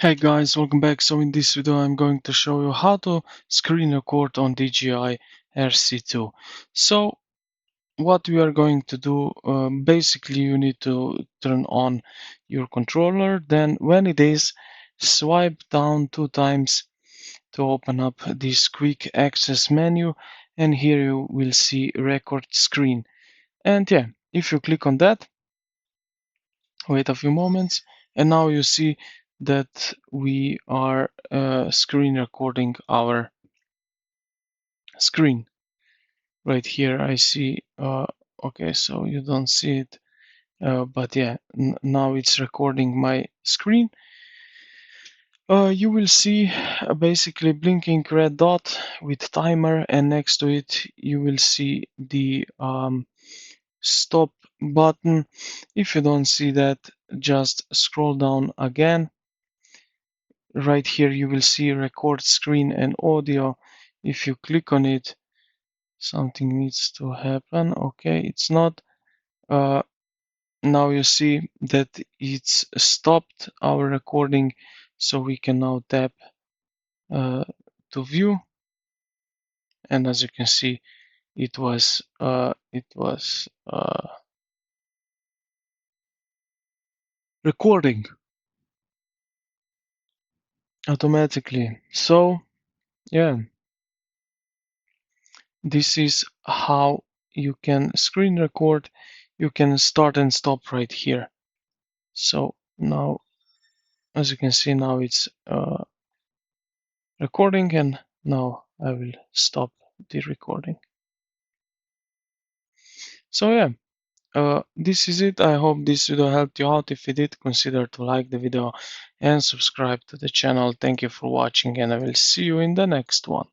Hey guys, welcome back. So in this video I'm going to show you how to screen record on DJI RC2. So what we are going to do, basically you need to turn on your controller, then when it is, swipe down 2 times to open up this quick access menu, and here you will see record screen. And yeah, if you click on that, wait a few moments, and now you see that we are screen recording our screen. Right here I see, okay, so you don't see it, but yeah, now it's recording my screen. You will see basically blinking red dot with timer, and next to it you will see the stop button. If you don't see that, just scroll down again. Right here you will see record screen and audio. If you click on it, something needs to happen. Okay, it's not. Now you see that it's stopped our recording, so we can now tap uh, to view, and as you can see, it was recording automatically. So yeah, this is how you can screen record. You can start and stop right here. So now, as you can see, now it's recording, and now I will stop the recording. So yeah, this is it. I hope this video helped you out. If it did, consider to like the video and subscribe to the channel. Thank you for watching, and I will see you in the next one.